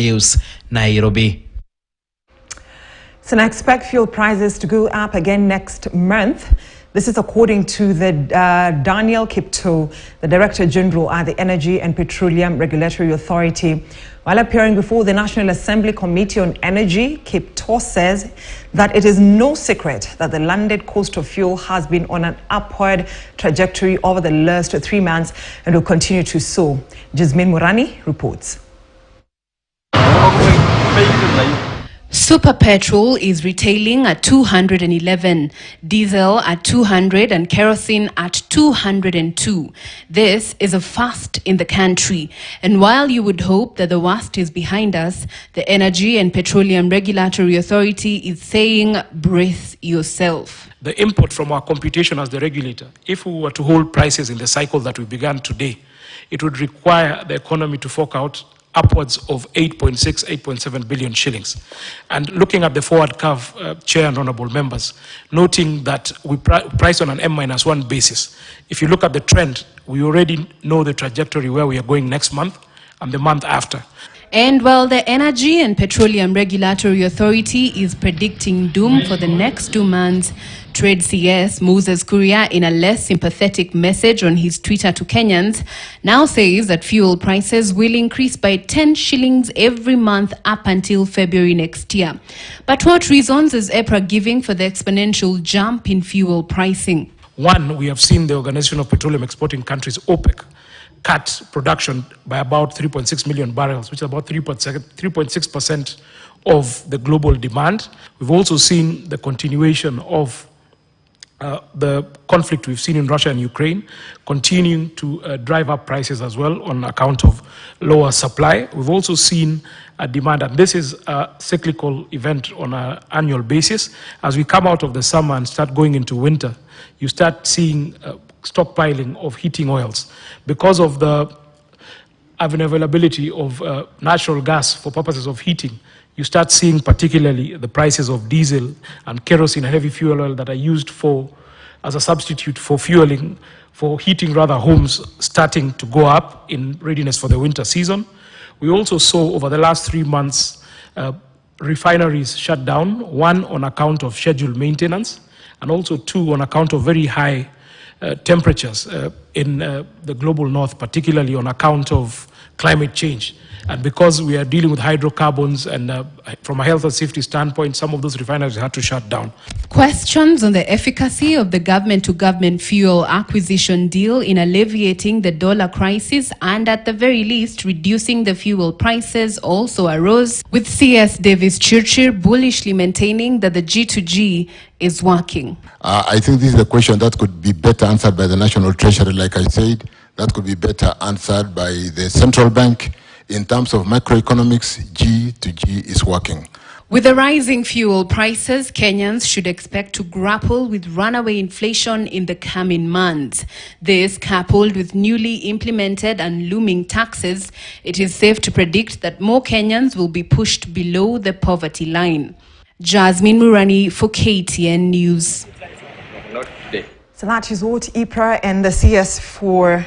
News, Nairobi. So now expect fuel prices to go up again next month. This is according to the Daniel Kipto, the Director General at the Energy and Petroleum Regulatory Authority. While appearing before the National Assembly Committee on Energy, Kipto says that it is no secret that the landed cost of fuel has been on an upward trajectory over the last 3 months and will continue to so. Jasmine Murani reports. Super petrol is retailing at 211, diesel at 200 and kerosene at 202. This is a first in the country. And while you would hope that the worst is behind us, the Energy and Petroleum Regulatory Authority is saying, brace yourself. The input from our computation as the regulator, if we were to hold prices in the cycle that we began today, it would require the economy to fork out upwards of 8.6, 8.7 billion shillings. And looking at the forward curve, Chair and Honourable Members, noting that we price on an M-1 basis. If you look at the trend, we already know the trajectory where we are going next month and the month after. And while the Energy and Petroleum Regulatory Authority is predicting doom for the next 2 months, Trade CS Moses Kuria, in a less sympathetic message on his Twitter to Kenyans, now says that fuel prices will increase by 10 shillings every month up until February next year. But what reasons is EPRA giving for the exponential jump in fuel pricing? One, we have seen the Organization of Petroleum Exporting Countries, OPEC, cut production by about 3.6 million barrels, which is about 3.6% of the global demand. We've also seen the continuation of the conflict we've seen in Russia and Ukraine, continuing to drive up prices as well on account of lower supply. We've also seen a demand, and this is a cyclical event on an annual basis. As we come out of the summer and start going into winter, you start seeing stockpiling of heating oils because of the unavailability of natural gas for purposes of heating. You start seeing particularly the prices of diesel and kerosene and heavy fuel oil that are used as a substitute for heating homes starting to go up in readiness for the winter season. We also saw over the last 3 months refineries shut down, one on account of scheduled maintenance and also two on account of very high temperatures in the global north, particularly on account of climate change. And because we are dealing with hydrocarbons and from a health and safety standpoint, some of those refineries had to shut down. Questions on the efficacy of the government-to-government fuel acquisition deal in alleviating the dollar crisis and at the very least reducing the fuel prices also arose, with CS Davis Churchill bullishly maintaining that the G2G is working. I think this is a question that could be better answered by the National Treasury, like I said. That could be better answered by the central bank. In terms of macroeconomics, G2G is working. With the rising fuel prices, Kenyans should expect to grapple with runaway inflation in the coming months. This, coupled with newly implemented and looming taxes, it is safe to predict that more Kenyans will be pushed below the poverty line. Jasmine Murani for KTN News. So that is what EPRA and the CS for